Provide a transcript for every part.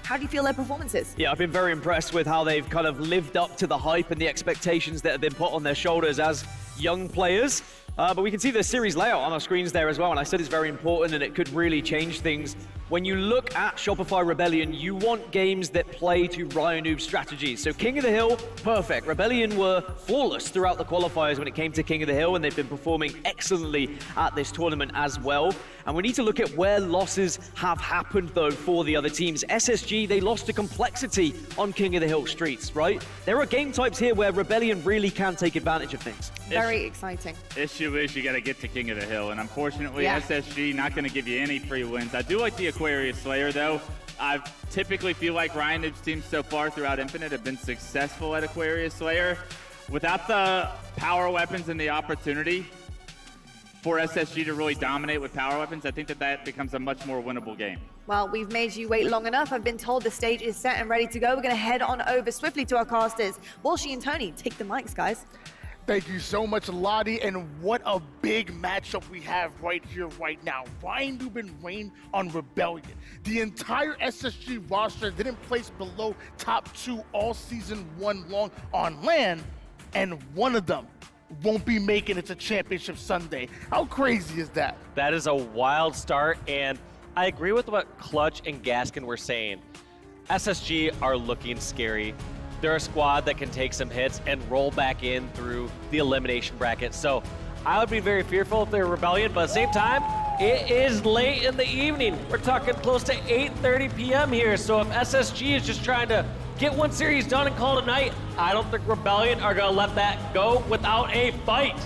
How do you feel their performance is? Yeah, I've been very impressed with how they've kind of lived up to the hype and the expectations that have been put on their shoulders as young players. But we can see the series layout on our screens there as well, and I said it's very important and it could really change things. When you look at Shopify Rebellion, you want games that play to RyaNoob's strategies. So King of the Hill, perfect. Rebellion were flawless throughout the qualifiers when it came to King of the Hill, and they've been performing excellently at this tournament as well. And we need to look at where losses have happened, though, for the other teams. SSG, they lost to Complexity on King of the Hill streets, right? There are game types here where Rebellion really can take advantage of things. Very exciting. Issue is you got to get to King of the Hill, and unfortunately, SSG not going to give you any free wins. I do like the Aquarius Slayer, though. I typically feel like RyaNoob's teams so far throughout Infinite have been successful at Aquarius Slayer. Without the power weapons and the opportunity for SSG to really dominate with power weapons, I think that becomes a much more winnable game. Well, we've made you wait long enough. I've been told the stage is set and ready to go. We're going to head on over swiftly to our casters. Walshy and Tony, take the mics, guys. Thank you so much, Lottie, and what a big matchup we have right here, right now. RyaNoob and Rayne on Rebellion. The entire SSG roster didn't place below top 2 all season 1 long on LAN, and one of them won't be making it to Championship Sunday. How crazy is that? That is a wild start, and I agree with what Clutch and Gaskin were saying. SSG are looking scary. They're a squad that can take some hits and roll back in through the elimination bracket. So I would be very fearful if they're Rebellion, but at the same time, it is late in the evening. We're talking close to 8:30 p.m. here. So if SSG is just trying to get one series done and call it a night, I don't think Rebellion are gonna let that go without a fight.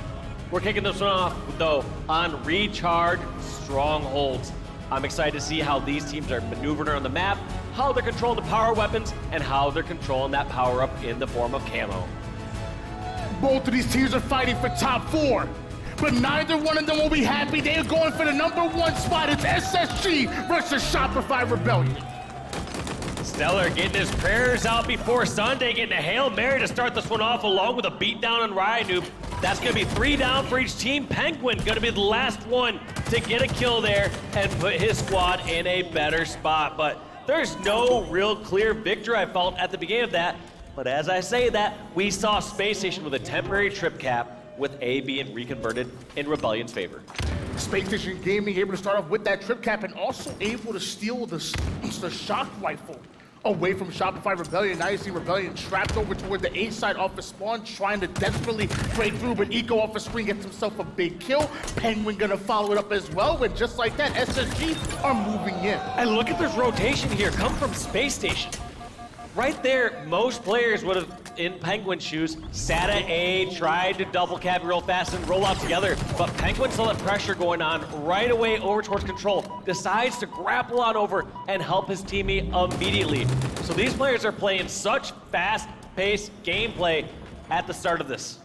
We're kicking this one off, though, on Recharge Strongholds. I'm excited to see how these teams are maneuvering around the map, how they're controlling the power weapons, and how they're controlling that power-up in the form of camo. Both of these teams are fighting for top 4, but neither one of them will be happy. They are going for the #1 spot. It's SSG versus Shopify Rebellion. StelluR getting his prayers out before Sunday, getting a Hail Mary to start this one off, along with a beatdown on RyaNoob. That's going to be 3 down for each team. Pznguin going to be the last one to get a kill there and put his squad in a better spot. But there's no real clear victory I felt at the beginning of that. But as I say that, we saw Space Station with a temporary trip cap, with A being reconverted in Rebellion's favor. Space Station Gaming able to start off with that trip cap and also able to steal the shock rifle away from Shopify Rebellion. Now you see Rebellion trapped over toward the A side off of spawn, trying to desperately break through, but Eco off the screen gets himself a big kill. Pznguin gonna follow it up as well, and just like that, SSG are moving in. And look at this rotation here, come from Space Station. Right there, most players would have, in Pznguin's shoes, sat at A, tried to double cap real fast and roll out together, but Pznguin saw that pressure going on right away over towards control, decides to grapple on over and help his teammate immediately. So these players are playing such fast-paced gameplay at the start of this.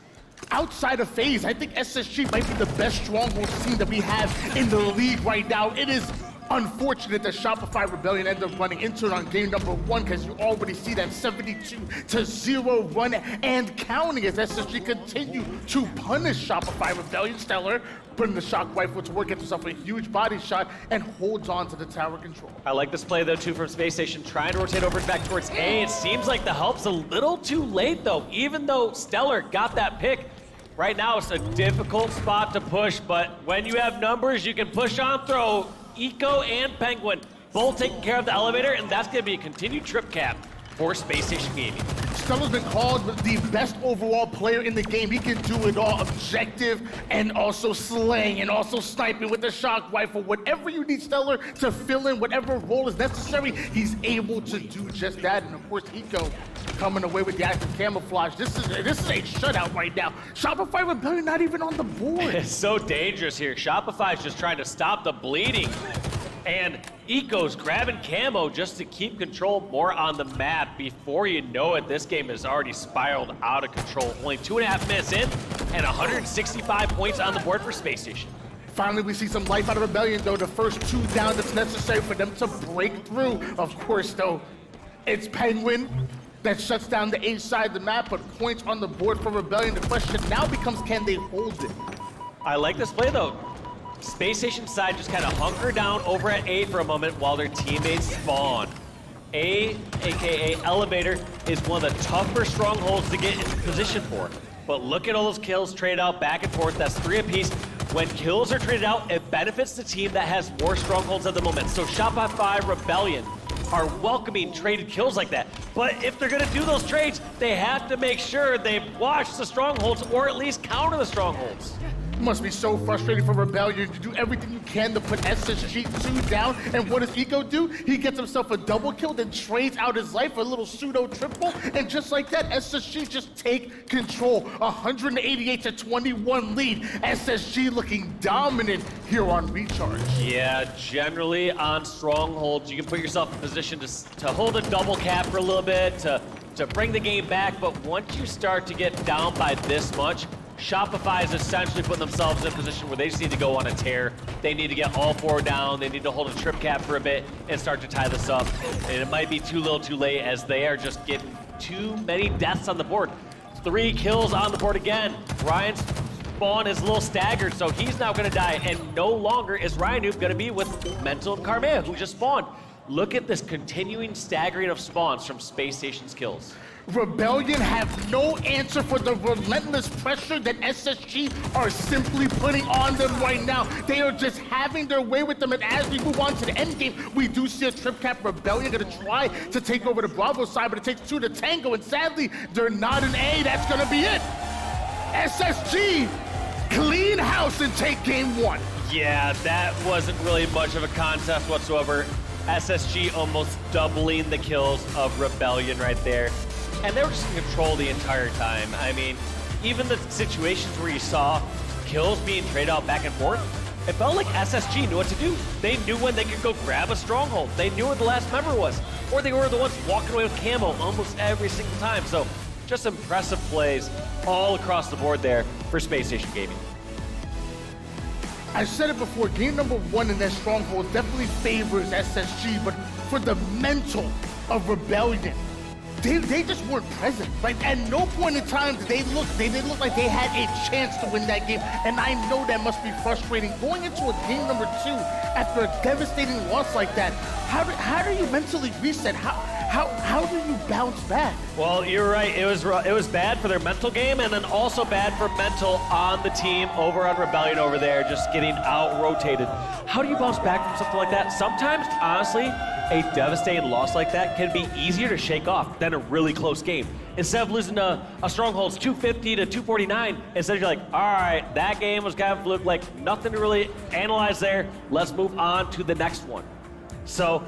Outside of FaZe, I think SSG might be the best stronghold team that we have in the league right now. It is unfortunate that Shopify Rebellion ended up running into it on game #1, because you already see that 72-0 run and counting as SSG continue to punish Shopify Rebellion. StelluR putting the shock rifle to work, gets himself a huge body shot and holds on to the tower control. I like this play though too from Space Station, trying to rotate over back towards A. It seems like the help's a little too late though, even though StelluR got that pick. Right now it's a difficult spot to push, but when you have numbers, you can push on throw. Eco and Pznguin both taking care of the elevator, and that's going to be a continued trip cap for Space Station Gaming. StelluR's been called the best overall player in the game. He can do it all, objective and also slaying and also sniping with the shock rifle. Whatever you need StelluR to fill in whatever role is necessary, he's able to do just that. And of course, Eco coming away with the active camouflage. This is a shutout right now. Shopify Rebellion not even on the board. It's so dangerous here. Shopify's just trying to stop the bleeding. And Eco's grabbing camo just to keep control more on the map. Before you know it, this game has already spiraled out of control. Only 2.5 minutes in, and 165 points on the board for Space Station. Finally, we see some life out of Rebellion, though. The first 2 down that's necessary for them to break through. Of course, though, it's Pznguin that shuts down the A side of the map, but points on the board for Rebellion. The question now becomes, can they hold it? I like this play, though. Space Station side just kind of hunker down over at A for a moment while their teammates spawn. aka Elevator, is one of the tougher strongholds to get in position for. But look at all those kills traded out back and forth. That's 3 apiece. When kills are traded out, it benefits the team that has more strongholds at the moment. So Shopify Rebellion are welcoming traded kills like that. But if they're gonna do those trades, they have to make sure they watch the strongholds or at least counter the strongholds. It must be so frustrating for Rebellion to do everything you can to put SSG2 down, and what does Eco do? He gets himself a double kill, then trades out his life for a little pseudo triple, and just like that, SSG just take control. 188-21 lead. SSG looking dominant here on Recharge. Yeah, generally on strongholds, you can put yourself in position to hold a double cap for a little bit, to bring the game back, but once you start to get down by this much, Shopify is essentially putting themselves in a position where they just need to go on a tear. They need to get all 4 down. They need to hold a trip cap for a bit and start to tie this up. And it might be too little too late as they are just getting too many deaths on the board. 3 kills on the board again. Ryan's spawn is a little staggered, so he's now gonna die. And no longer is RyaNoob gonna be with Mental and Karmea, who just spawned. Look at this continuing staggering of spawns from Space Station's kills. Rebellion have no answer for the relentless pressure that SSG are simply putting on them right now. They are just having their way with them, and as we move on to the end game, we do see a trip cap. Rebellion gonna try to take over the Bravo side, but it takes 2 to tango, and sadly, they're not an A. That's gonna be it. SSG, clean house and take game 1. Yeah, that wasn't really much of a contest whatsoever. SSG almost doubling the kills of Rebellion right there. And they were just in control the entire time. I mean, even the situations where you saw kills being traded out back and forth, it felt like SSG knew what to do. They knew when they could go grab a stronghold. They knew where the last member was. Or they were the ones walking away with camo almost every single time. So just impressive plays all across the board there for Space Station Gaming. I said it before, game number 1 in their stronghold definitely favors SSG, but for the mental of Rebellion, they just weren't present. Like, at no point in time did they didn't look like they had a chance to win that game, and I know that must be frustrating. Going into a game number 2 after a devastating loss like that, how do you mentally reset? How do you bounce back? Well, you're right. It was bad for their mental game, and then also bad for mental on the team over on Rebellion over there, just getting out-rotated. How do you bounce back from something like that? Sometimes, honestly, a devastating loss like that can be easier to shake off than a really close game. Instead of losing a stronghold's 250 to 249, instead you're like, all right, that game was kind of fluke, like nothing to really analyze there. Let's move on to the next one. So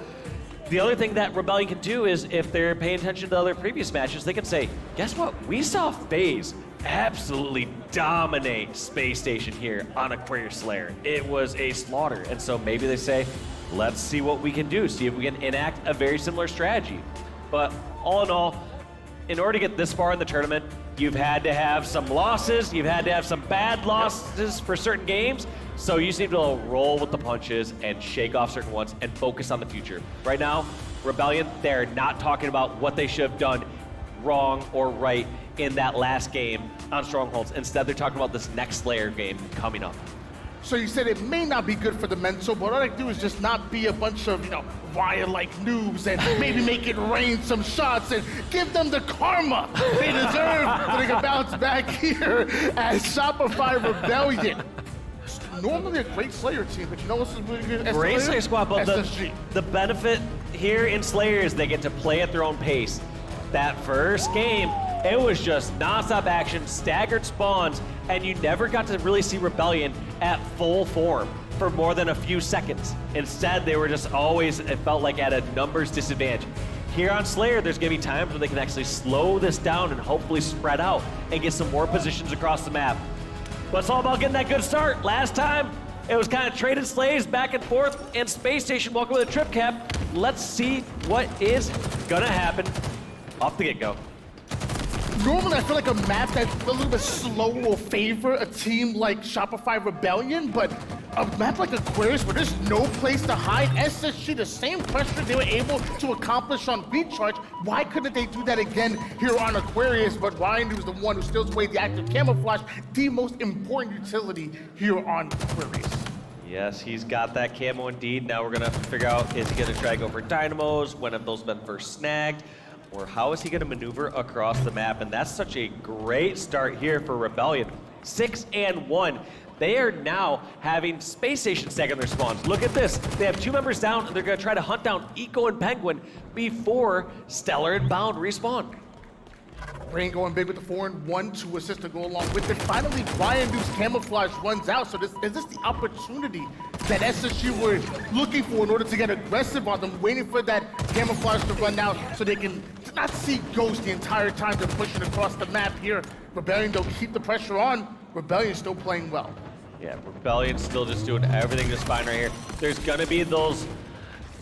the other thing that Rebellion can do is if they're paying attention to other previous matches, they can say, guess what? We saw FaZe absolutely dominate Space Station here on Aquarius Slayer. It was a slaughter. And so maybe they say, let's see what we can do, see if we can enact a very similar strategy. But all in all, in order to get this far in the tournament, you've had to have some losses, you've had to have some bad losses for certain games, so you just need to roll with the punches and shake off certain ones and focus on the future. Right now, Rebellion, they're not talking about what they should have done wrong or right in that last game on Strongholds. Instead, they're talking about this next Slayer game coming up. So you said it may not be good for the mental, but all I do is just not be a bunch of, Rya-like noobs and maybe make it rain some shots and give them the karma they deserve so they can bounce back here at Shopify Rebellion. Normally a great Slayer team, but you know what's really good? Great Slayer squad, but SSG. the benefit here in Slayer is they get to play at their own pace. That first game, it was just nonstop action, staggered spawns, and you never got to really see Rebellion at full form for more than a few seconds. Instead, they were just always, it felt like, at a numbers disadvantage. Here on Slayer, there's gonna be times where they can actually slow this down and hopefully spread out and get some more positions across the map. But it's all about getting that good start. Last time, it was kind of traded slaves back and forth, and Space Station walking with a trip cap. Let's see what is gonna happen off the get-go. Normally, I feel like a map that's a little bit slow will favor a team like Shopify Rebellion, but a map like Aquarius where there's no place to hide, SSG, the same pressure they were able to accomplish on Recharge, why couldn't they do that again here on Aquarius? But RyaNoob is the one who steals away the active camouflage, the most important utility here on Aquarius. Yes, he's got that camo indeed. Now we're gonna figure out, is he gonna try to go for dynamos? When have those been first snagged? Or how is he gonna maneuver across the map? And that's such a great start here for Rebellion. 6-1. They are now having Space Station stag on their spawns. Look at this. They have 2 members down, and they're gonna try to hunt down Eco and Pznguin before StelluR and Bound respawn. Rayne going big with the 4-1 to assist to go along with it. Finally, RyaNoob's camouflage runs out. So is this the opportunity that SSG were looking for in order to get aggressive on them, waiting for that camouflage to run out so they can not see Ghost the entire time they're pushing across the map here. Rebellion, they'll keep the pressure on. Rebellion still playing well. Yeah, Rebellion's still just doing everything just fine right here. There's gonna be those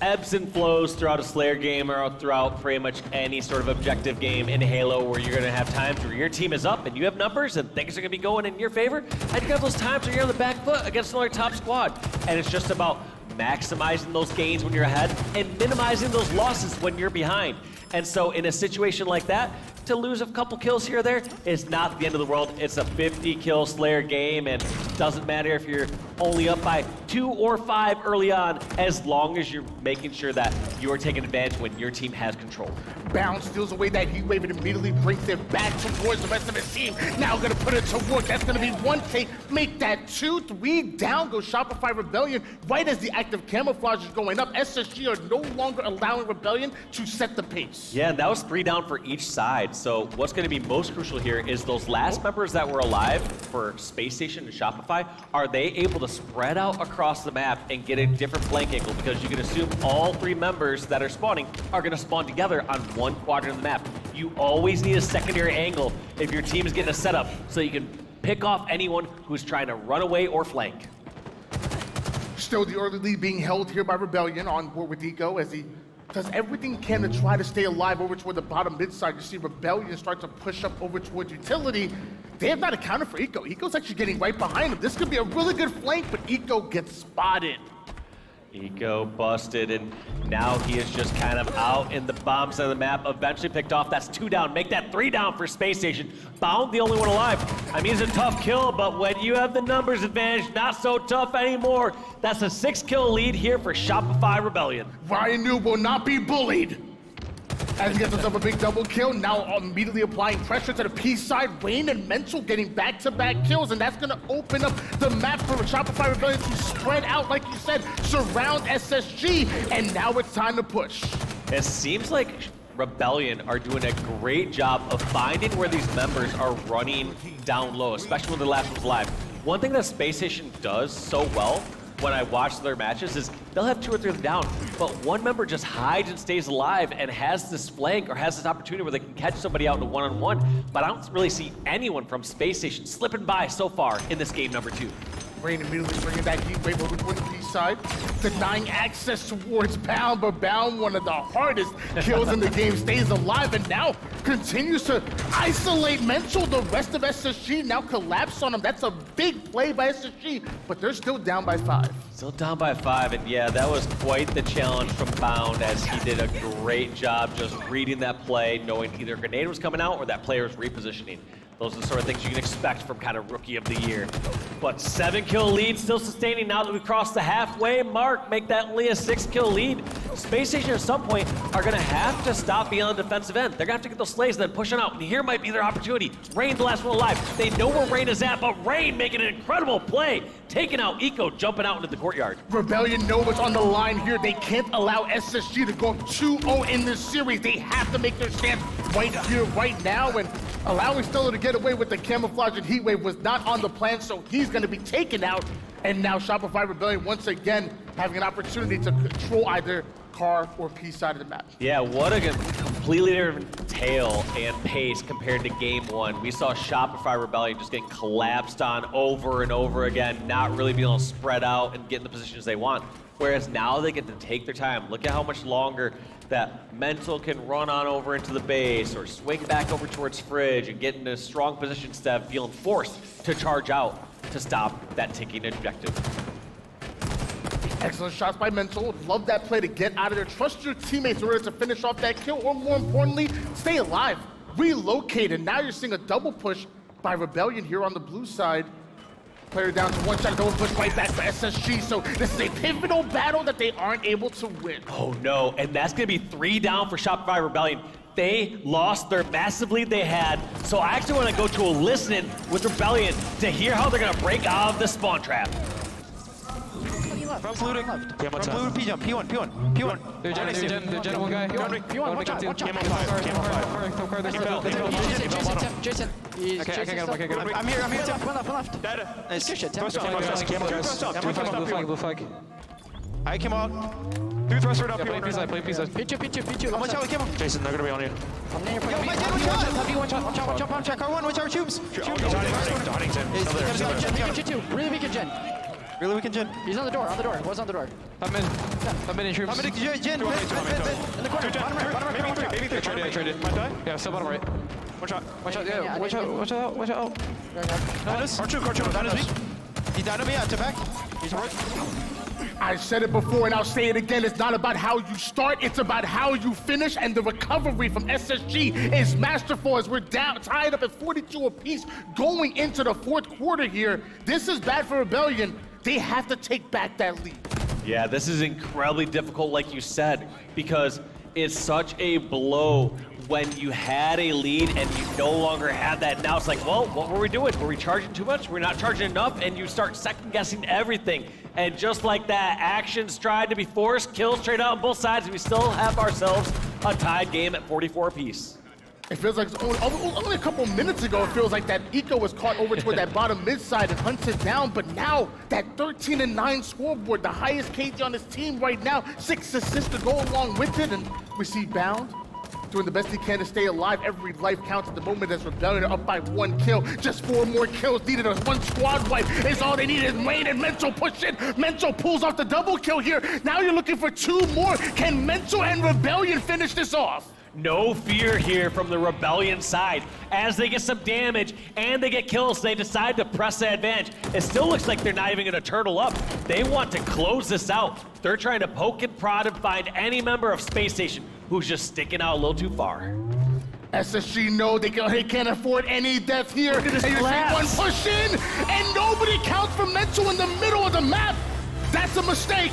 ebbs and flows throughout a Slayer game or throughout pretty much any sort of objective game in Halo where you're gonna have times where your team is up and you have numbers and things are gonna be going in your favor. And you have those times where you're on the back foot against another top squad. And it's just about maximizing those gains when you're ahead and minimizing those losses when you're behind. And so in a situation like that, to lose a couple kills here or there is not the end of the world. It's a 50-kill Slayer game, and it doesn't matter if you're only up by 2 or 5 early on, as long as you're making sure that you're taking advantage when your team has control. Bound steals away that heat wave and immediately brings it back towards the rest of his team. Now gonna put it to work. That's gonna be 1K. Make that 2, 3 down. Goes Shopify Rebellion. Right as the active camouflage is going up, SSG are no longer allowing Rebellion to set the pace. Yeah, and that was 3 down for each side. So what's going to be most crucial here is those last members that were alive for Space Station and Shopify, are they able to spread out across the map and get a different flank angle? Because you can assume all 3 members that are spawning are going to spawn together on one quadrant of the map. You always need a secondary angle if your team is getting a setup so you can pick off anyone who's trying to run away or flank. Still the early lead being held here by Rebellion on board with Eco as he does everything he can to try to stay alive over toward the bottom mid side. You see Rebellion start to push up over towards Utility. They have not accounted for Eco. Eco's actually getting right behind him. This could be a really good flank, but Eco gets spotted. Eco busted, and now he is just kind of out in the bomb side of the map. Eventually picked off. That's 2 down. Make that 3 down for Space Station. Bound the only one alive. I mean, it's a tough kill, but when you have the numbers advantage, not so tough anymore. That's a 6-kill lead here for Shopify Rebellion. RyaNoob will not be bullied. As he gets himself a big double kill, now immediately applying pressure to the P side. Rayne and Mental getting back-to-back kills, and that's going to open up the map for Shopify Rebellion to spread out, like you said, surround SSG, and now it's time to push. It seems like Rebellion are doing a great job of finding where these members are running down low, especially when the last one's live. One thing that Space Station does so well when I watch their matches is they'll have 2 or 3 of them down, but one member just hides and stays alive and has this flank or has this opportunity where they can catch somebody out in a one-on-one, but I don't really see anyone from Space Station slipping by so far in this game number 2. Rayne immediately bringing that heat wave over toward the P side, denying access towards Bound, but Bound, one of the hardest kills in the game, stays alive and now continues to isolate Mental. The rest of SSG now collapse on him. That's a big play by SSG, but they're still down by 5. Still down by 5, and yeah, that was quite the challenge from Bound, as he did a great job just reading that play, knowing either a grenade was coming out or that player was repositioning. Those are the sort of things you can expect from kind of Rookie of the Year. But 7-kill lead still sustaining now that we crossed the halfway mark. Make that only a 6-kill lead. Space Station at some point are going to have to stop being on the defensive end. They're going to have to get those slays and then push on out. And here might be their opportunity. Rayne, the last one alive. They know where Rayne is at, but Rayne making an incredible play. Taking out Eco, jumping out into the courtyard. Rebellion know what's on the line here. They can't allow SSG to go 2-0 in this series. They have to make their stand right here, right now. And allowing StelluR to get away with the camouflage and heat wave was not on the plan, so he's going to be taken out. And now Shopify Rebellion once again having an opportunity to control either car or P side of the map. Yeah, what a completely different tale and pace compared to game 1. We saw Shopify Rebellion just getting collapsed on over and over again, not really being able to spread out and get in the positions they want. Whereas now they get to take their time. Look at how much longer that Mental can run on over into the base or swing back over towards Fridge and get in a strong position instead of feeling forced to charge out to stop that ticking objective. Excellent shots by Mental. Love that play to get out of there. Trust your teammates in order to finish off that kill, or more importantly, stay alive. Relocate, and now you're seeing a double push by Rebellion here on the blue side. Player down to one shot, no push right back for SSG. So this is a pivotal battle that they aren't able to win. Oh no, and that's gonna be 3 down for Shopify Rebellion. They lost their massive lead they had, so I actually want to go to a listening with Rebellion to hear how they're gonna break out of the spawn trap. From looting. From blue, P jump, P1. They're gen, one guy. P1, watch out. Cam on 5. Jason. Okay, I'm here. One left. Nice. Good Blue flag. I came out. 2 thrust right up. Play P2. How much out with Cam? Jason, they're gonna be on you. I'm near you. Yo, my dead, watch out. Watch out. R1, watch out, tubes. P2. Really weak in gen. Really weak in gen. He's on the door. Was on the door. I'm in troops. I'm in gen. In the corner. Bottom right. Maybe 3. Traded. Might die. Yeah, still bottom right. Watch out. Yeah, watch out. Cartoon. Down his weak. He down to me. To back. He's right. I said it before and I'll say it again. It's not about how you start, it's about how you finish. And the recovery from SSG is masterful as we're tied up at 42 apiece going into the 4th quarter here. This is bad for Rebellion. They have to take back that lead. Yeah, this is incredibly difficult, like you said, because it's such a blow when you had a lead and you no longer have that. Now it's like, well, what were we doing? Were we charging too much? We're not charging enough, and you start second-guessing everything. And just like that, actions tried to be forced, kills straight out on both sides, and we still have ourselves a tied game at 44 apiece. It feels like it's only a couple minutes ago, it feels like that Eco was caught over toward that bottom mid side and hunted down, but now that 13-9 scoreboard, the highest KD on his team right now, 6 assists to go along with it, and we see Bound doing the best he can to stay alive. Every life counts at the moment as Rebellion are up by 1 kill. Just 4 more kills needed. As 1 squad wipe is all they need. Is Rayne and Mental push in. Mental pulls off the double kill here. Now you're looking for 2 more. Can Mental and Rebellion finish this off? No fear here from the Rebellion side. As they get some damage and they get kills, they decide to press the advantage. It still looks like they're not even gonna turtle up. They want to close this out. They're trying to poke and prod and find any member of Space Station who's just sticking out a little too far. SSG know they can't afford any death here. And you see 1 push in, and nobody counts for Mental in the middle of the map. That's a mistake.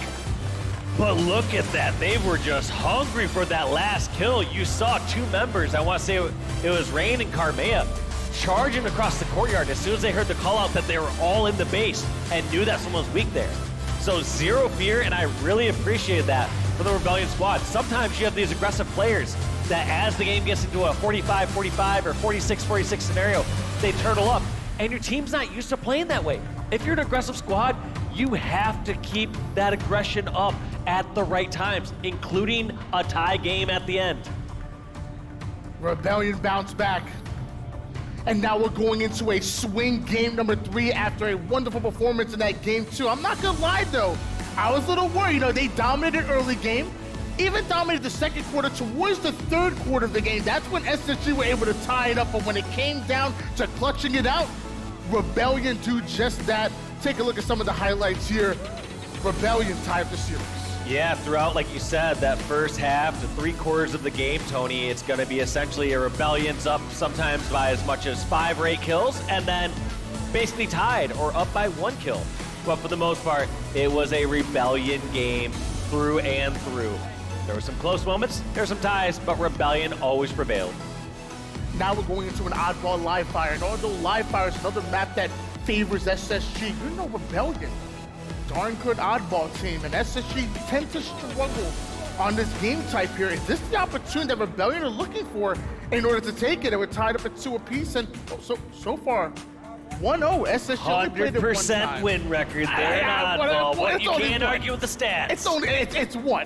But look at that, they were just hungry for that last kill. You saw 2 members, I want to say it was Rayne and Karmea, charging across the courtyard as soon as they heard the call out that they were all in the base and knew that someone was weak there. So 0 fear, and I really appreciated that for the Rebellion squad. Sometimes you have these aggressive players that as the game gets into a 45-45 or 46-46 scenario, they turtle up, and your team's not used to playing that way. If you're an aggressive squad, you have to keep that aggression up at the right times, including a tie game at the end. Rebellion bounced back. And now we're going into a swing game number 3 after a wonderful performance in that game 2. I'm not gonna lie though, I was a little worried. They dominated early game, even dominated the 2nd quarter. Towards the 3rd quarter of the game, that's when SSG were able to tie it up. But when it came down to clutching it out, Rebellion do just that. Take a look at some of the highlights here. Rebellion tied up the series. Yeah, throughout, like you said, that first half, the 3/4 of the game, Tony, it's going to be essentially a Rebellion's up sometimes by as much as 5 or 8 kills, and then basically tied or up by 1 kill. But for the most part, it was a Rebellion game through and through. There were some close moments, there were some ties, but Rebellion always prevailed. Now we're going into an oddball live fire, and although live fire is another map that favors SSG, you know Rebellion, darn good oddball team, and SSG tend to struggle on this game type here. Is this the opportunity that Rebellion are looking for in order to take it? They were tied up at 2 apiece, and so far, 1-0. SSG only played it 1 time. 100% win record there in oddball. What, you can't argue with the stats. It's 1.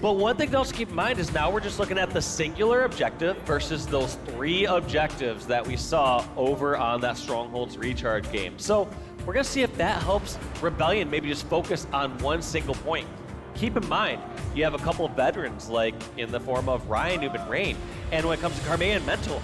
But one thing to also keep in mind is now we're just looking at the singular objective versus those 3 objectives that we saw over on that Strongholds recharge game. So we're going to see if that helps Rebellion maybe just focus on 1 single point. Keep in mind, you have a couple of veterans like in the form of RyaNoob and Rayne. And when it comes to Karmea and Mental,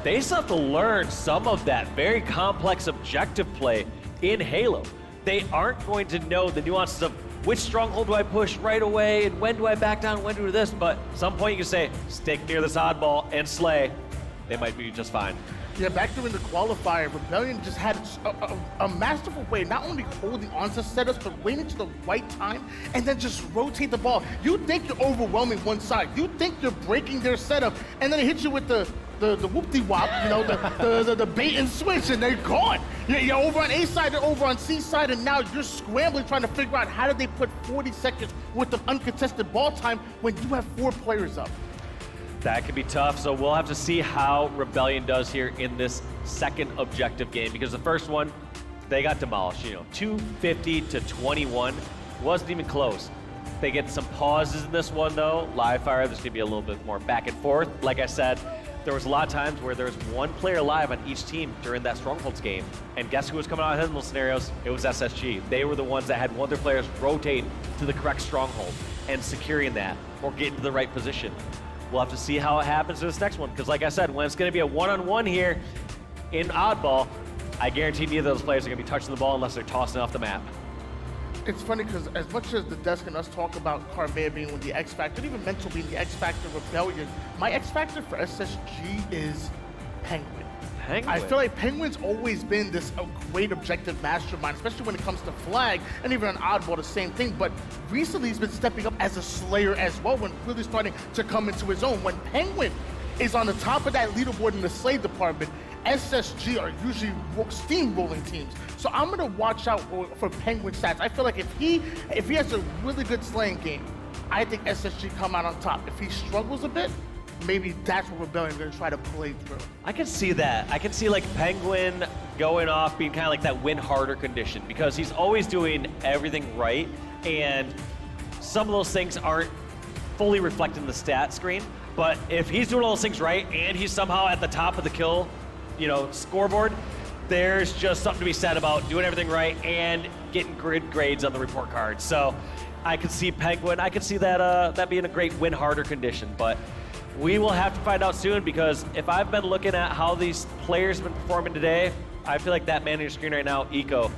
they still have to learn some of that very complex objective play in Halo. They aren't going to know the nuances of which stronghold do I push right away, and when do I back down, when do I do this? But at some point you can say, stick near this oddball and slay. They might be just fine. Yeah, back during the qualifier, Rebellion just had a masterful way, not only holding onto setups, but waiting to the right time and then just rotate the ball. You think you're overwhelming one side. You think you're breaking their setup, and then it hits you with the whoop-de-wop, you know, the bait and switch, and they're gone. You're over on A side, they're over on C side, and now you're scrambling trying to figure out how did they put 40 seconds worth of uncontested ball time when you have 4 players up. That could be tough, so we'll have to see how Rebellion does here in this second objective game, because the first one, they got demolished, you know, 250 to 21. Wasn't even close. They get some pauses in this one, though. Live fire, there's gonna be a little bit more back and forth. Like I said, there was a lot of times where there was one player live on each team during that Strongholds game. And guess who was coming out ahead in those scenarios? It was SSG. They were the ones that had one of their players rotate to the correct Stronghold and securing that or getting to the right position. We'll have to see how it happens in this next one, because like I said, when it's going to be a one-on-one here in Oddball, I guarantee neither of those players are going to be touching the ball unless they're tossing off the map. It's funny because as much as the desk and us talk about Karmea being the X Factor, even Mental being the X Factor Rebellion, my X Factor for SSG is Penguin. I feel like Penguin's always been this great objective mastermind, especially when it comes to Flag, and even on Oddball, the same thing. But recently, he's been stepping up as a Slayer as well, when really starting to come into his own. When Penguin is on the top of that leaderboard in the Slay department, SSG are usually steamrolling teams. So I'm gonna watch out for Penguin stats. I feel like if he has a really good slaying game, I think SSG come out on top. If he struggles a bit, maybe that's what Rebellion's gonna try to play through. I can see that. I can see like Penguin going off being kind of like that win harder condition, because he's always doing everything right, and some of those things aren't fully reflected in the stat screen. But if he's doing all those things right and he's somehow at the top of the kill, you know, scoreboard, there's just something to be said about doing everything right and getting good grades on the report card. So I could see Penguin. I could see that that being a great win harder condition, but we will have to find out soon, because if I've been looking at how these players have been performing today, I feel like that man on your screen right now, Eco,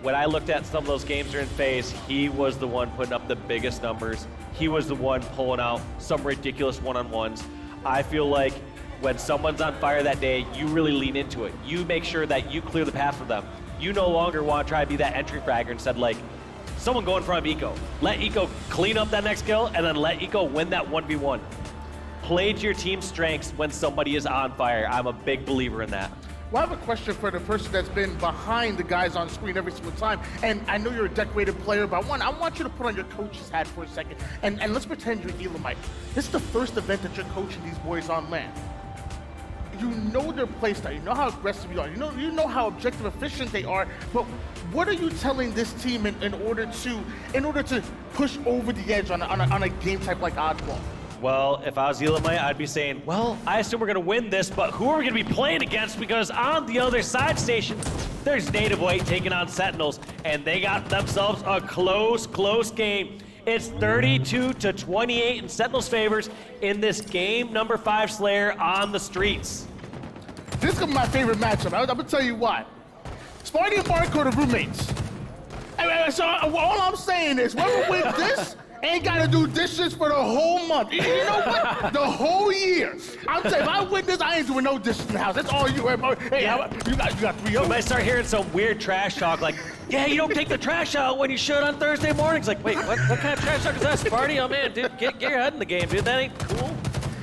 when I looked at some of those games during phase, he was the one putting up the biggest numbers. He was the one pulling out some ridiculous one-on-ones. I feel like when someone's on fire that day, you really lean into it. You make sure that you clear the path for them. You no longer want to try to be that entry fragger. Instead, like, someone go in front of Eco. Let Eco clean up that next kill, and then let Eco win that 1v1. Play to your team's strengths when somebody is on fire. I'm a big believer in that. Well, I have a question for the person that's been behind the guys on screen every single time. And I know you're a decorated player, but I want you to put on your coach's hat for a second. And let's pretend you're Elamite. This is the first event that you're coaching these boys on land. You know their playstyle. You know how aggressive you are. You know how objective efficient they are. But what are you telling this team in order to push over the edge on a game type like Oddball? Well, if I was Elamite, I'd be saying, well, I assume we're going to win this, but who are we going to be playing against? Because on the other side station, there's Native White taking on Sentinels, and they got themselves a close game. It's 32 to 28 in Sentinels' favors in this game number 5 Slayer on the streets. This is gonna be my favorite matchup. I'm gonna tell you why. Sparty and Barcode are roommates. So all I'm saying is, whoever wins this ain't gotta do dishes for the whole month. You know what? The whole year. I'm saying, if I win this, I ain't doing no dishes in the house. That's all you. Hey, you got 3-0. You might start hearing some weird trash talk like, yeah, you don't take the trash out when you should on Thursday mornings. Like, wait, what kind of trash talk is that, Sparty? Oh man, dude, get your head in the game, dude. That ain't cool.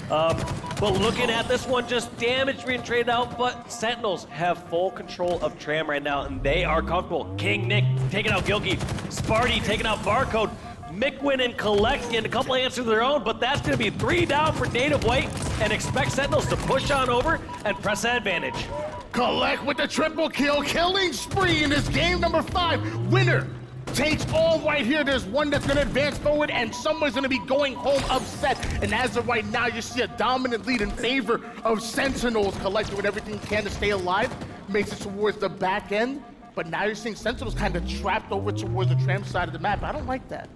But looking at this one, just damage being traded out, but Sentinels have full control of Tram right now, and they are comfortable. King Nick taking out Gilkey, Sparty taking out Barcode, Mcwin and Collect getting a couple answers of their own, but that's going to be 3 down for Native White, and expect Sentinels to push on over and press that advantage. Collect with the triple kill, killing spree in this game number 5. Winner takes all right here. There's one that's going to advance forward, and someone's going to be going home upset. And as of right now, you see a dominant lead in favor of Sentinels. Collect doing everything he can to stay alive, makes it towards the back end. But now you're seeing Sentinels kind of trapped over towards the Tram side of the map. I don't like that.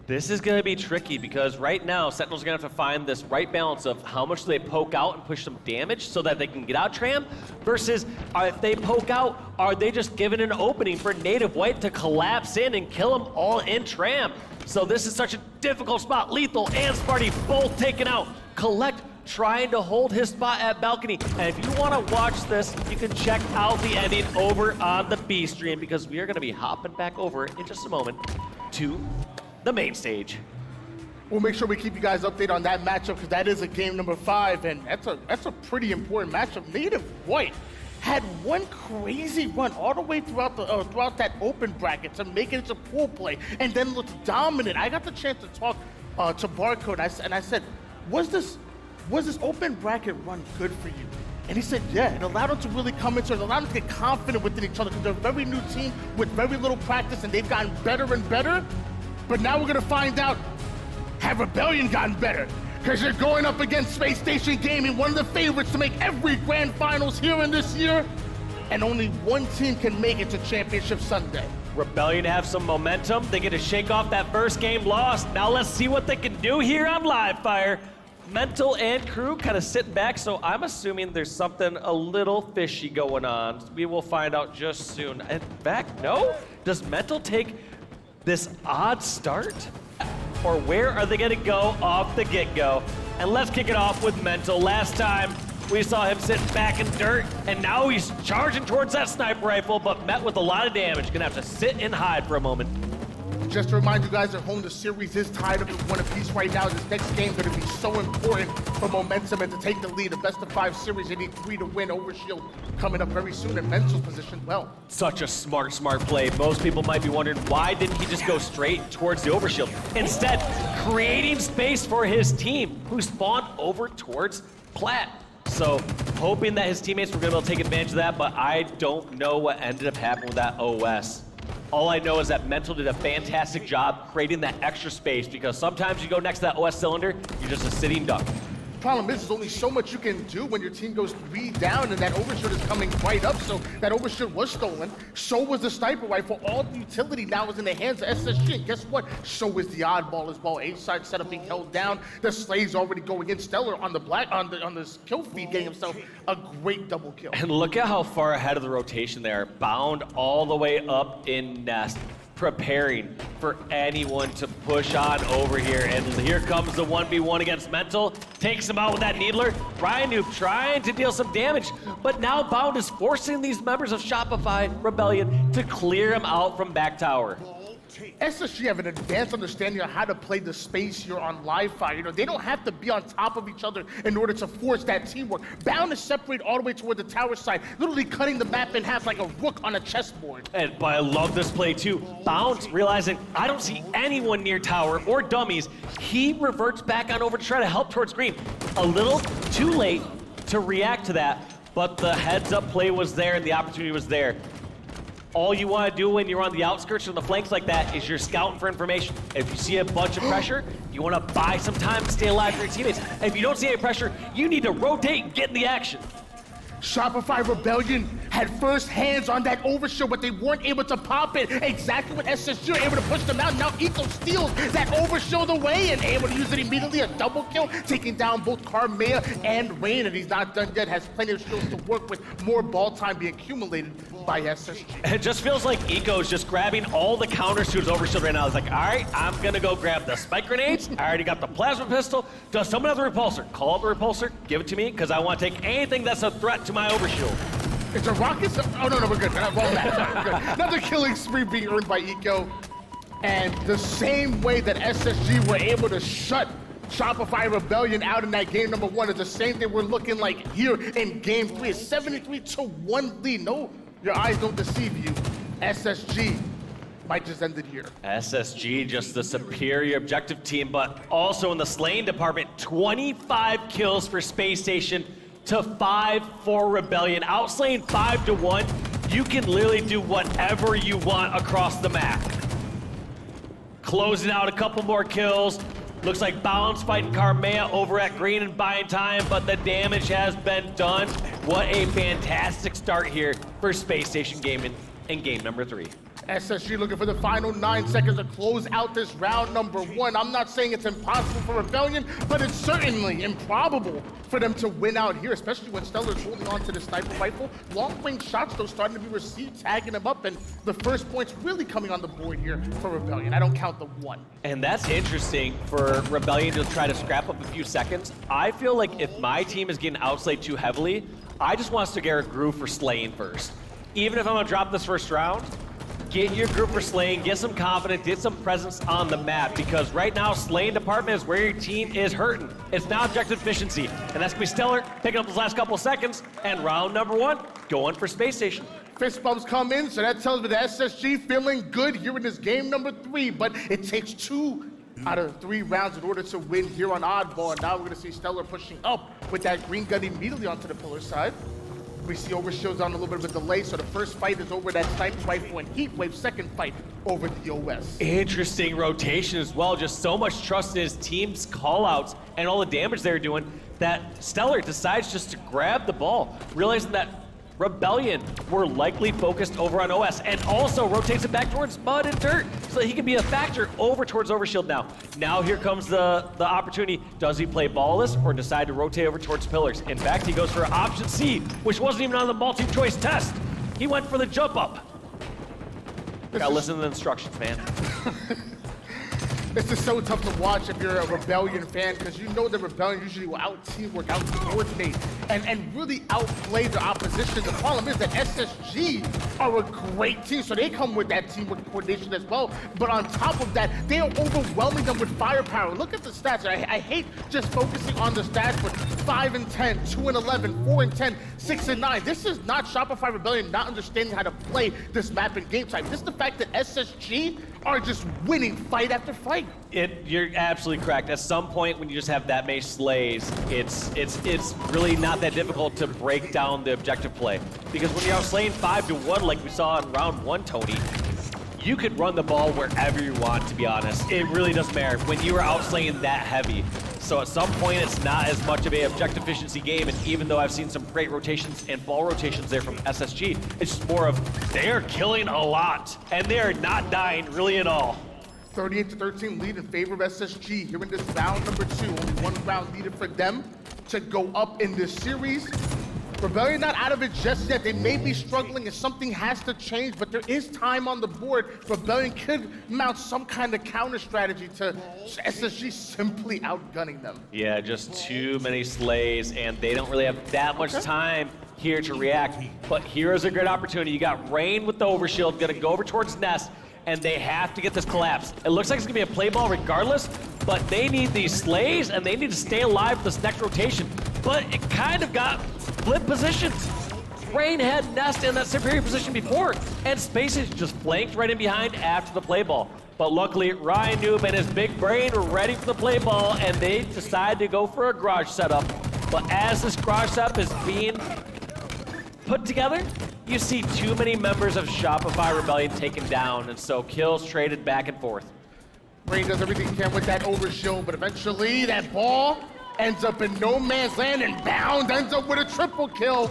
This is going to be tricky, because right now Sentinels are going to have to find this right balance of how much do they poke out and push some damage so that they can get out Tram, versus if they poke out, are they just giving an opening for Native White to collapse in and kill them all in Tram? So this is such a difficult spot. Lethal and Sparty both taken out. Collect trying to hold his spot at balcony. And if you want to watch this, you can check out the ending over on the B stream, because we are going to be hopping back over in just a moment to the main stage. We'll make sure we keep you guys updated on that matchup, because that is a game number 5, and that's a pretty important matchup. Native White had one crazy run all the way throughout that open bracket to make it into pool play, and then looked dominant. I got the chance to talk to Barcode, and I said, was this open bracket run good for you? And he said, yeah, it allowed them to really come into it, allowed them to get confident within each other, because they're a very new team with very little practice, and they've gotten better and better. But now we're gonna find out, have Rebellion gotten better? Because you're going up against Space Station Gaming, one of the favorites to make every grand finals here in this year, and only one team can make it to Championship Sunday. Rebellion have some momentum. They get to shake off that first game loss. Now let's see what they can do here on Live Fire. Mental and crew kind of sitting back, so I'm assuming there's something a little fishy going on. We will find out just soon. In fact, no? Does Mental take this odd start? Or where are they gonna go off the get-go? And let's kick it off with Mental. Last time, we saw him sit back in dirt, and now he's charging towards that sniper rifle, but met with a lot of damage. Gonna have to sit and hide for a moment. Just to remind you guys at home, the series is tied up in one apiece right now. This next game going to be so important for momentum and to take the lead. The best of 5 series, you need 3 to win. Overshield coming up very soon, and Mental's positioned well. Such a smart play. Most people might be wondering, why didn't he just go straight towards the overshield? Instead, creating space for his team, who spawned over towards Plat. So, hoping that his teammates were going to be able to take advantage of that, but I don't know what ended up happening with that OS. All I know is that Mental did a fantastic job creating that extra space, because sometimes you go next to that OS cylinder, you're just a sitting duck. Problem is, there's only so much you can do when your team goes 3 down and that overshield is coming right up. So that overshield was stolen. So was the sniper rifle. All the utility now is in the hands of SSG. And guess what? So is the oddball as well. A-side setup being held down. The Slay's already going in. StelluR on the kill feed, getting himself a great double kill. And look at how far ahead of the rotation they are. Bound all the way up in Nest, preparing for anyone to push on over here. And here comes the 1v1 against Mental. Takes him out with that Needler. RyaNoob trying to deal some damage, but now Bound is forcing these members of Shopify Rebellion to clear him out from back tower. SSG have an advanced understanding of how to play the space here on Live Fire. You know, they don't have to be on top of each other in order to force that teamwork. Bound to separate all the way toward the tower side, literally cutting the map in half like a rook on a chessboard. But I love this play too. Bound realizing I don't see anyone near tower or dummies. He reverts back on over to try to help towards green. A little too late to react to that, but the heads up play was there and the opportunity was there. All you want to do when you're on the outskirts or the flanks like that is you're scouting for information. If you see a bunch of pressure, you want to buy some time to stay alive for your teammates. If you don't see any pressure, you need to rotate and get in the action. Shopify Rebellion had first hands on that overshield, but they weren't able to pop it. Exactly when SSG were able to push them out. Now Eco steals that overshield away and able to use it immediately. A double kill, taking down both Karmea and Rayne, and he's not done yet. Has plenty of shields to work with. More ball time being accumulated by SSG. It just feels like Eco's just grabbing all the counters to his overshield right now. It's like, all right, I'm going to go grab the spike grenades. I already got the plasma pistol. Does someone have the repulsor? Call out the repulsor, give it to me, because I want to take anything that's a threat to my overshield. It's a rocket. Oh, no, we're good. Wrong match. We're good. Another killing spree being earned by Eco. And the same way that SSG were able to shut Shopify Rebellion out in that game number 1 is the same thing we're looking like here in game 3. It's 73-1 lead. No, your eyes don't deceive you. SSG might just end it here. SSG, just the superior objective team, but also in the slaying department, 25 kills for Space Station to 5 for Rebellion. Outslaying 5-1, you can literally do whatever you want across the map. Closing out a couple more kills. Looks like Bound's fighting Karmea over at green and buying time, but the damage has been done. What a fantastic start here for Space Station Gaming in game number 3. SSG looking for the final 9 seconds to close out this round number 1. I'm not saying it's impossible for Rebellion, but it's certainly improbable for them to win out here, especially when StelluR's holding on to the sniper rifle. Long-range shots, though, starting to be received, tagging them up, and the first point's really coming on the board here for Rebellion. I don't count the 1. And that's interesting for Rebellion to try to scrap up a few seconds. I feel like if my team is getting outslayed too heavily, I just want us to get our groove for slaying first. Even if I'm gonna drop this first round, get your group for slaying, get some confidence, get some presence on the map, because right now, slaying department is where your team is hurting. It's now objective efficiency, and that's gonna be StelluR picking up those last couple of seconds, and round number 1, going for Space Station. Fist bumps come in, so that tells me the SSG feeling good here in this game number 3, but it takes 2 out of 3 rounds in order to win here on Oddball, and now we're gonna see StelluR pushing up with that green gun immediately onto the pillar side. We see Overshield's on a little bit of a delay, so the first fight is over that sniper rifle and Heatwave, second fight over the OS. Interesting rotation as well, just so much trust in his team's callouts and all the damage they're doing that StelluR decides just to grab the ball, realizing that Rebellion were likely focused over on OS, and also rotates it back towards Mud and Dirt so that he can be a factor over towards Overshield now. Now here comes the opportunity. Does he play ballless or decide to rotate over towards pillars? In fact, he goes for option C, which wasn't even on the multi-choice test. He went for the jump up. Gotta listen to the instructions, man. This is so tough to watch if you're a Rebellion fan, because you know that Rebellion usually will out-teamwork, out-coordinate, and really outplay the opposition. The problem is that SSG are a great team, so they come with that teamwork coordination as well. But on top of that, they are overwhelming them with firepower. Look at the stats. I hate just focusing on the stats, but 5 and 10, 2 and 11, 4 and 10, 6 and 9. This is not Shopify Rebellion not understanding how to play this map and game type. This is the fact that SSG are just winning fight after fight. You're absolutely correct. At some point, when you just have that many slays, it's really not that difficult to break down the objective play. Because when you're out slaying 5-1, like we saw in round 1, Tony, you could run the ball wherever you want, to be honest. It really doesn't matter when you are out slaying that heavy. So at some point, it's not as much of an objective efficiency game, and even though I've seen some great rotations and ball rotations there from SSG, it's just more of they are killing a lot, and they are not dying really at all. 38-13 lead in favor of SSG here in this round number 2. Only 1 round needed for them to go up in this series. Rebellion not out of it just yet. They may be struggling and something has to change, but there is time on the board. Rebellion could mount some kind of counter strategy to SSG simply outgunning them. Yeah, just too many slays, and they don't really have that much time here to react. But here's a great opportunity. You got Rayne with the overshield, gonna go over towards Nest, and they have to get this collapse. It looks like it's gonna be a play ball regardless, but they need these slays, and they need to stay alive for this next rotation. But it kind of got flip positions. Rayne had Nest in that superior position before, and Space is just flanked right in behind after the play ball. But luckily, RyaNoob and his big brain were ready for the play ball, and they decide to go for a garage setup. But as this garage setup is being put together, you see too many members of Shopify Rebellion taken down, and so kills traded back and forth. Rayne does everything he can with that overshield, but eventually that ball ends up in no man's land, and Bound ends up with a triple kill.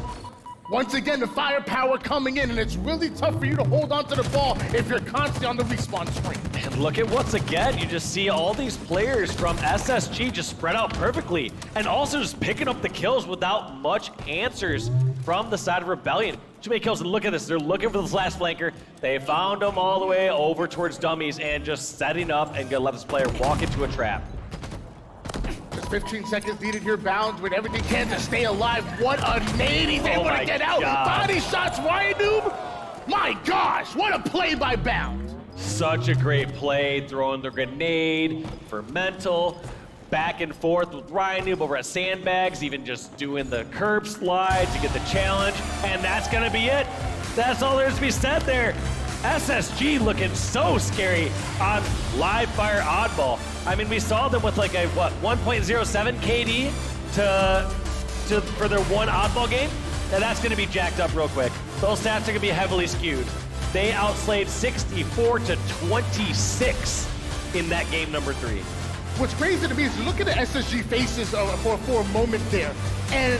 Once again, the firepower coming in, and it's really tough for you to hold onto the ball if you're constantly on the respawn screen. And look at once again, you just see all these players from SSG just spread out perfectly, and also just picking up the kills without much answers from the side of Rebellion. Too many kills, and look at this, they're looking for this last flanker. They found him all the way over towards dummies and just setting up and gonna let this player walk into a trap. Just 15 seconds needed here, Bound with everything he can to stay alive. What a nade, he's able to get out. Body shots, RyaNoob. My gosh, what a play by Bound. Such a great play, throwing the grenade for mental. Back and forth with RyaNoob over at Sandbags, even just doing the curb slide to get the challenge. And that's gonna be it. That's all there's to be said there. SSG looking so scary on live fire oddball. I mean, we saw them with like a, 1.07 KD for their one oddball game. Now that's gonna be jacked up real quick. Those stats are gonna be heavily skewed. They outslayed 64-26 in that game number 3. What's crazy to me is look at the SSG faces for a moment there, and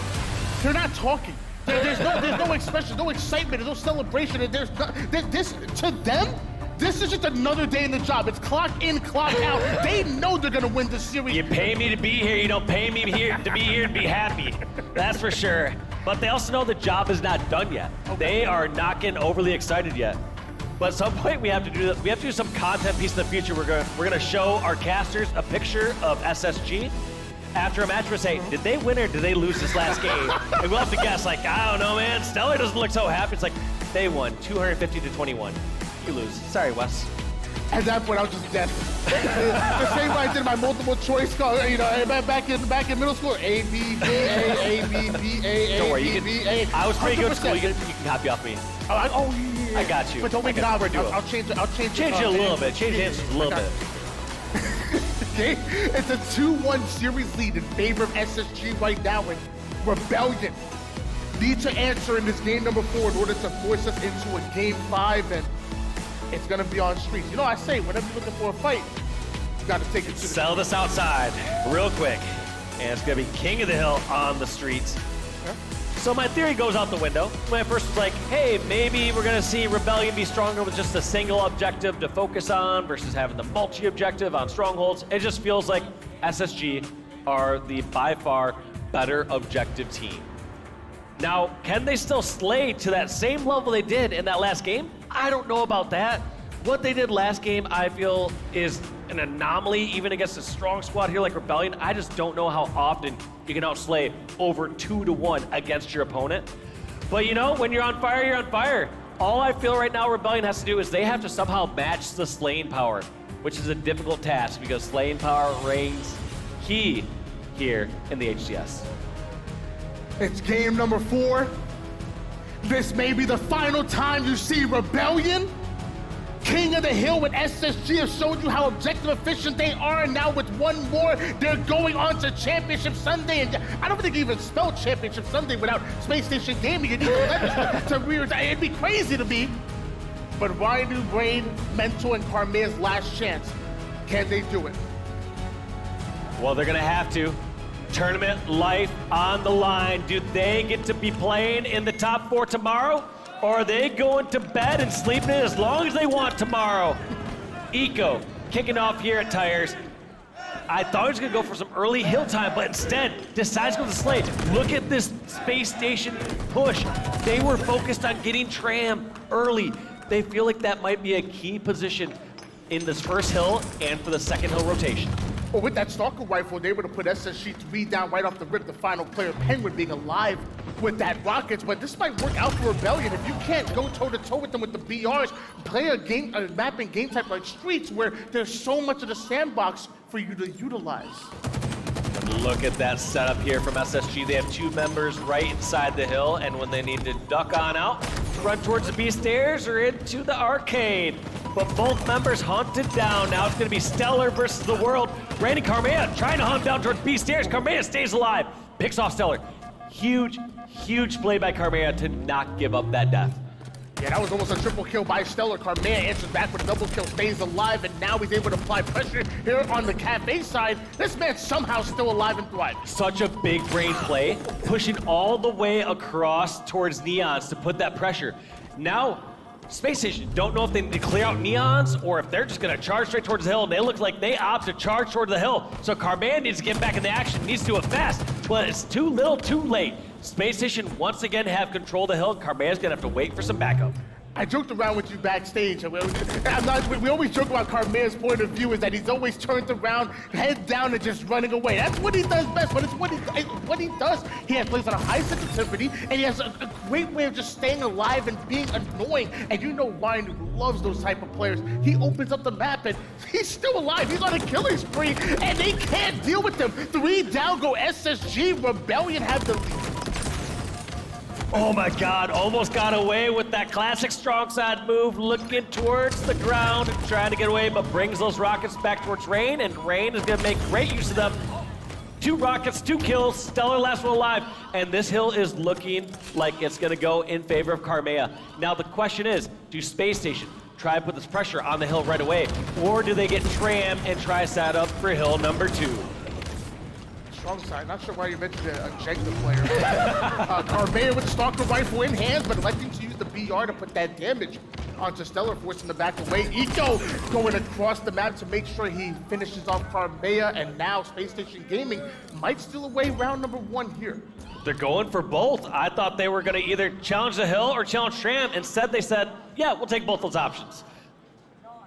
they're not talking. There's no expression, no excitement, there's no celebration. This to them, This is just another day in the job. It's clock in, clock out. They know they're gonna win this series. You pay me to be here, you don't pay me here to be here and be happy. That's for sure. But they also know the job is not done yet. They are not getting overly excited yet. But at some point we have to do some content piece in the future. We're gonna show our casters a picture of SSG. After a match, we'll say, did they win or did they lose this last game? And we'll have to guess, like, I don't know, man. StelluR doesn't look so happy. It's like, they won 250-21. You lose. Sorry, Wes. At that point, I was just dead. The same way I did my multiple choice call, you know, back in middle school. A, B, B, A, B, B, A, Don't worry, A, B, A. I was pretty good at school. 100%. You can copy off me. Yeah. I got you. But don't make it obvious. I'll change it. Change it a little bit. Change the answers a little bit. Okay, it's a 2-1 series lead in favor of SSG right now, and Rebellion need to answer in this game number 4 in order to force us into a game 5, and it's gonna be on streets. You know, I say, whenever you're looking for a fight, you gotta take it to the Sell this outside real quick. And it's gonna be King of the Hill on the streets. So my theory goes out the window. When I first was like, hey, maybe we're gonna see Rebellion be stronger with just a single objective to focus on versus having the multi-objective on strongholds. It just feels like SSG are the by far better objective team. Now, can they still slay to that same level they did in that last game? I don't know about that. What they did last game, I feel, is an anomaly, even against a strong squad here like Rebellion. I just don't know how often you can outslay over 2-1 against your opponent. But you know, when you're on fire, you're on fire. All I feel right now Rebellion has to do is they have to somehow match the slaying power, which is a difficult task because slaying power reigns key here in the HCS. It's game number 4. This may be the final time you see Rebellion. King of the Hill with SSG have showed you how objective efficient they are, and now with one more, they're going on to Championship Sunday. And I don't think you even spell Championship Sunday without Space Station Gaming and even to rear. It'd be crazy to me. But RyaNoob, Rayne, Mentor, and Karmea's last chance. Can they do it? Well, they're gonna have to. Tournament life on the line. Do they get to be playing in the top 4 tomorrow? Or are they going to bed and sleeping in as long as they want tomorrow? Eco kicking off here at Tires. I thought he was gonna go for some early hill time, but instead decides to go to Slay. Look at this Space Station push. They were focused on getting Tram early. They feel like that might be a key position in this first hill and for the second hill rotation. Well, with that Stalker rifle, they were able to put SSG 3 down right off the rip, the final player, Penguin, being alive with that rockets. But this might work out for Rebellion. If you can't go toe-to-toe with them with the BRs, play a map and game type like Streets, where there's so much of the sandbox for you to utilize. Look at that setup here from SSG. They have 2 members right inside the hill, and when they need to duck on out, run towards the B stairs or into the arcade. But both members hunted down. Now it's going to be StelluR versus the world. Rayne and Karmea trying to hunt down towards B stairs. Karmea stays alive. Picks off StelluR. Huge play by Karmea to not give up that death. Yeah, that was almost a triple kill by StelluR. Karmea answers back with a double kill, stays alive, and now he's able to apply pressure here on the Cafe side. This man's somehow still alive and thriving. Such a big brain play, pushing all the way across towards Neons to put that pressure. Now, Space Station don't know if they need to clear out Neons or if they're just gonna charge straight towards the hill. They look like they opt to charge towards the hill. So Karmea needs to get back in the action, needs to do it fast, but it's too little too late. Space Station once again have control of the hill. Karmea's gonna have to wait for some backup. I joked around with you backstage. We always joke about Karmea's point of view is that he's always turned around, head down, and just running away. That's what he does best, but it's what he does. He has plays on a high sensitivity, and he has a great way of just staying alive and being annoying. And you know RyaNoob loves those type of players. He opens up the map, and he's still alive. He's on a killing spree, and they can't deal with him. 3 down go SSG. Rebellion have the lead. Oh my God, almost got away with that classic strong side move, looking towards the ground and trying to get away, but brings those rockets back towards Rayne, and Rayne is gonna make great use of them. 2 rockets, 2 kills, StelluR last one alive, and this hill is looking like it's gonna go in favor of Karmea. Now the question is, do Space Station try to put this pressure on the hill right away, or do they get Tram and try set up for hill number 2? Strong side. Not sure why you mentioned a Jenga player. Karmea with Stalker rifle in hands, but electing to use the BR to put that damage onto StelluR, forcing the back away. Eco going across the map to make sure he finishes off Karmea, and now Space Station Gaming might steal away round number 1 here. They're going for both. I thought they were going to either challenge the hill or challenge Tram. Instead, they said, yeah, we'll take both those options.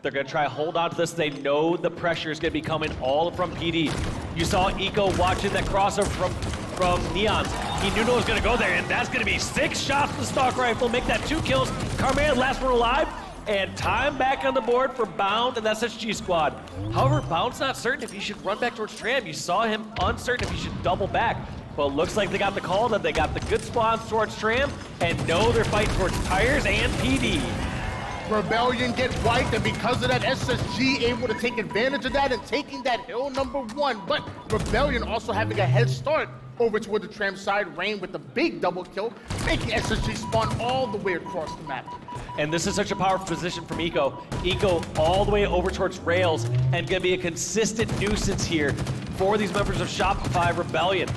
They're going to try to hold on to this. They know the pressure is going to be coming all from PD. You saw Eco watching that crossover from Neons. He knew no one was going to go there, and that's going to be 6 shots with the stock rifle, make that 2 kills. Karmea, last one alive, and time back on the board for Bound and the SSG squad. However, Bound's not certain if he should run back towards Tram. You saw him uncertain if he should double back. Well, it looks like they got the call, that they got the good spawns towards Tram, and know they're fighting towards Tires and PD. Rebellion get wiped, and because of that, SSG able to take advantage of that and taking that hill number 1. But Rebellion also having a head start over toward the Tram side. Rayne with the big double kill, making SSG spawn all the way across the map. And this is such a powerful position from Eco. Eco all the way over towards Rails, and gonna be a consistent nuisance here for these members of Shopify Rebellion.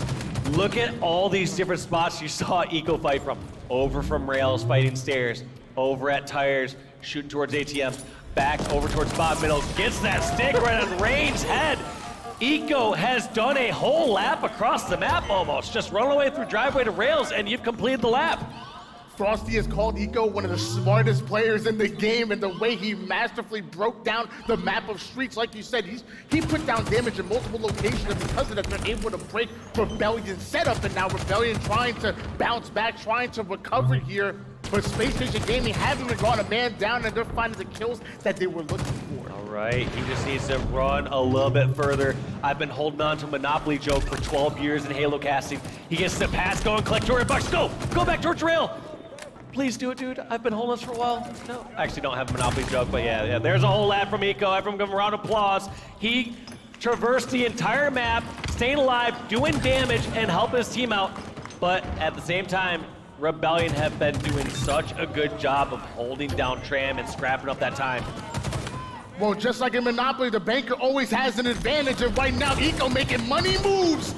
Look at all these different spots you saw Eco fight from. Over from Rails, fighting stairs. Over at Tires, shooting towards ATM. Back over towards bottom middle. Gets that stick right on Rayne's head. Eco has done a whole lap across the map almost. Just run away through driveway to Rails and you've completed the lap. Frosty has called Eco one of the smartest players in the game, and the way he masterfully broke down the map of streets, like you said, he put down damage in multiple locations, and because of that, they're able to break Rebellion's setup, and now Rebellion trying to bounce back, trying to recover here, but Space Station Gaming haven't even gone a man down, and they're finding the kills that they were looking for. All right, he just needs to run a little bit further. I've been holding on to Monopoly Joke for 12 years in Halo casting. He gets the pass, go and collect 200 bucks. Go back towards rail. Please do it, dude. I've been holding this for a while. No, I actually don't have a Monopoly Joke, but yeah, there's a whole lap from Eco. Everyone give him a round of applause. He traversed the entire map, staying alive, doing damage, and helping his team out. But at the same time, Rebellion have been doing such a good job of holding down Tram and scrapping up that time. Well, just like in Monopoly, the banker always has an advantage, and right now, Eco making money moves.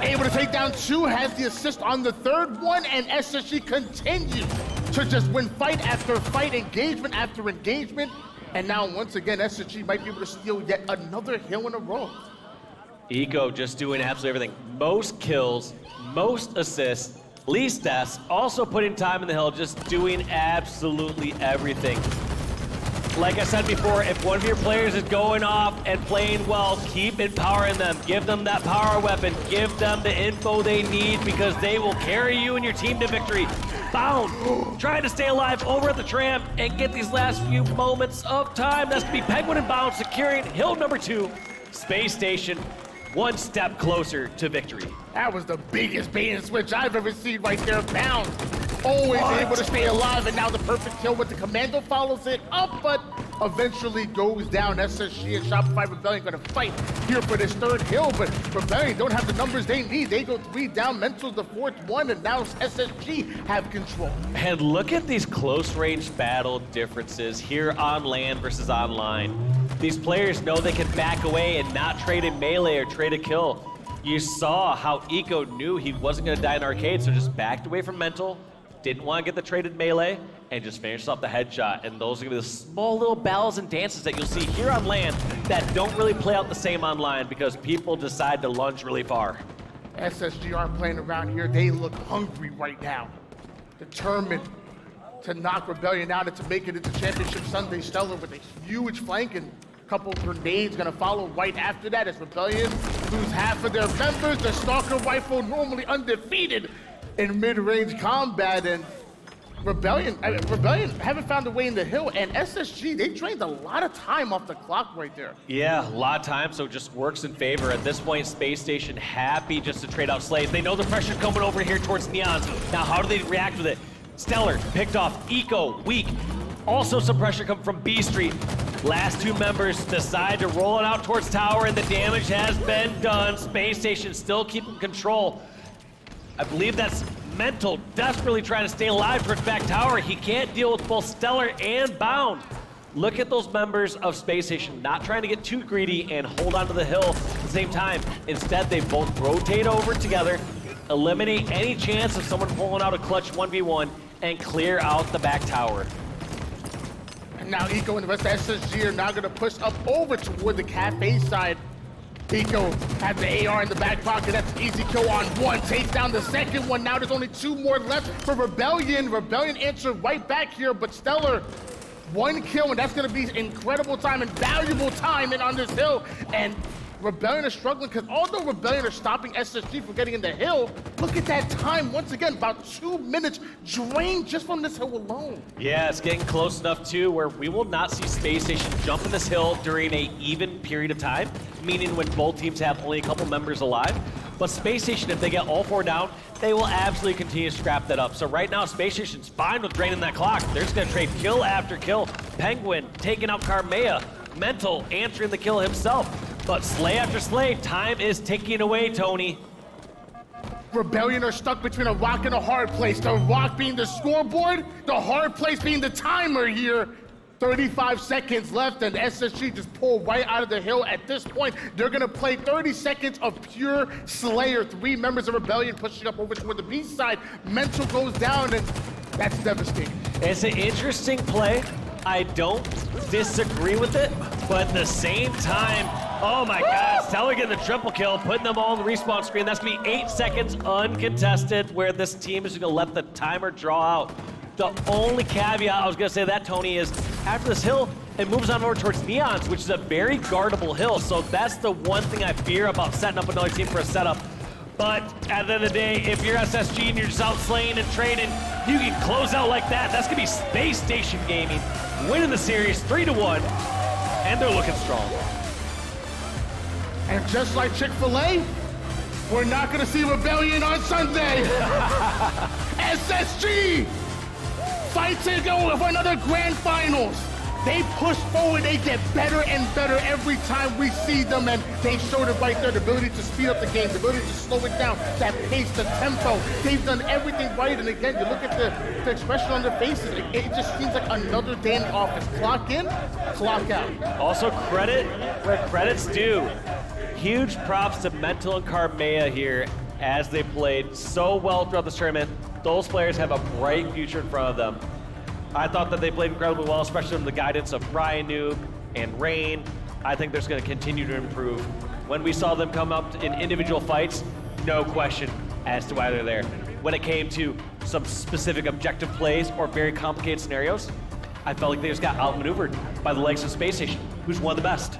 Able to take down 2, has the assist on the 3rd one, and SSG continues to just win fight after fight, engagement after engagement. And now, once again, SSG might be able to steal yet another hill in a row. Eco just doing absolutely everything. Most kills, most assists, least deaths, also putting time in the hill, just doing absolutely everything. Like I said before, if one of your players is going off and playing well, keep empowering them. Give them that power weapon. Give them the info they need, because they will carry you and your team to victory. Bound, trying to stay alive over at the Tram and get these last few moments of time. That's going to be Pznguin and Bound securing hill number 2. Space Station, one step closer to victory. That was the biggest bait and switch I've ever seen right there. Bound, always able to stay alive, and now the perfect kill with the Commando follows it up, but eventually goes down. SSG and Shopify Rebellion gonna fight here for this 3rd hill, but Rebellion don't have the numbers they need. They go 3 down, Mental's the 4th one, and now SSG have control. And look at these close range battle differences here on land versus online. These players know they can back away and not trade a melee or trade a kill. You saw how Eco knew he wasn't gonna die in arcade, so just backed away from Mental, didn't want to get the traded melee, and just finished off the headshot. And those are going to be the small little battles and dances that you'll see here on land that don't really play out the same online, because people decide to lunge really far. SSG aren't playing around here. They look hungry right now. Determined to knock Rebellion out and to make it into Championship Sunday. StelluR with a huge flank, and a couple of grenades gonna follow right after that as Rebellion lose half of their members. The Stalker Rifle normally undefeated in mid-range combat, and Rebellion haven't found a way in the hill, and SSG, they drained a lot of time off the clock right there. Yeah, a lot of time, so it just works in favor. At this point, Space Station happy just to trade out slaves. They know the pressure's coming over here towards Neons. Now, how do they react with it? StelluR picked off, Eco, weak. Also some pressure coming from B Street. Last 2 members decide to roll it out towards Tower, and the damage has been done. Space Station still keeping control. I believe that's Mental, desperately trying to stay alive towards back tower. He can't deal with both StelluR and Bound. Look at those members of Space Station not trying to get too greedy and hold onto the hill at the same time. Instead, they both rotate over together, eliminate any chance of someone pulling out a clutch 1v1, and clear out the back tower. Now Eco and the rest of SSG are now gonna push up over toward the cafe side. Eco has the AR in the back pocket. That's an easy kill on one. Takes down the second one. Now there's only 2 more left for Rebellion. Rebellion answered right back here, but StelluR, 1 kill, and that's gonna be incredible time and valuable time in on this hill. And Rebellion is struggling because although Rebellion are stopping SSG from getting in the hill, look at that time. Once again, about 2 minutes drained just from this hill alone. Yeah, it's getting close enough too where we will not see Space Station jump in this hill during a even period of time, meaning when both teams have only a couple members alive. But Space Station, if they get all 4 down, they will absolutely continue to scrap that up. So right now, Space Station's fine with draining that clock. They're just gonna trade kill after kill. Pznguin taking out Karmea. Mental answering the kill himself. But slay after slay, time is ticking away, Tony. Rebellion are stuck between a rock and a hard place. The rock being the scoreboard, the hard place being the timer here. 35 seconds left, and SSG just pulled right out of the hill. At this point, they're gonna play 30 seconds of pure Slayer. 3 members of Rebellion pushing up over toward the B side. Mental goes down, and that's devastating. It's an interesting play. I don't disagree with it, but at the same time, oh my God, StelluR getting the triple kill, putting them all on the respawn screen. That's gonna be 8 seconds uncontested, where this team is gonna let the timer draw out. The only caveat I was gonna say that, Tony, is after this hill, it moves on over towards Neons, which is a very guardable hill. So that's the one thing I fear about setting up another team for a setup. But at the end of the day, if you're SSG and you're just out slaying and trading, you can close out like that. That's gonna be Space Station Gaming winning the series 3-1, and they're looking strong. And just like Chick-fil-A, we're not gonna see Rebellion on Sunday. SSG fight to go for another grand finals. They push forward, they get better and better every time we see them, and they showed it right there, the ability to speed up the game, the ability to slow it down, that pace, the tempo. They've done everything right, and again, you look at the expression on their faces, it just seems like another day in the office. Clock in, clock out. Also, credit where credit's due. Huge props to Mental and Karmea here as they played so well throughout this tournament. Those players have a bright future in front of them. I thought that they played incredibly well, especially under the guidance of RyaNoob and Rayne. I think they're going to continue to improve. When we saw them come up in individual fights, no question as to why they're there. When it came to some specific objective plays or very complicated scenarios, I felt like they just got outmaneuvered by the likes of Space Station, who's one of the best.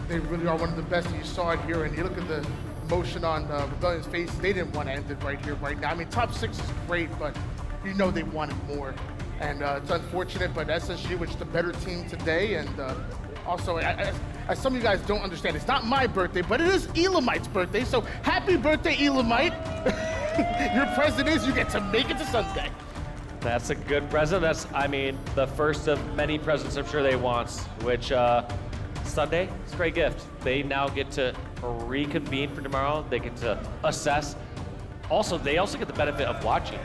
They really are one of the best. You saw it here, and you look at the emotion on Rebellion's face. They didn't want to end it right here, right now. I mean, top 6 is great, but you know they wanted more. And it's unfortunate, but SSG was the better team today. And also, as some of you guys don't understand, it's not my birthday, but it is Elamite's birthday. So happy birthday, Elamite. Your present is you get to make it to Sunday. That's a good present. That's, I mean, the first of many presents I'm sure they want, which Sunday, it's a great gift. They now get to reconvene for tomorrow. They get to assess. Also, they also get the benefit of watching.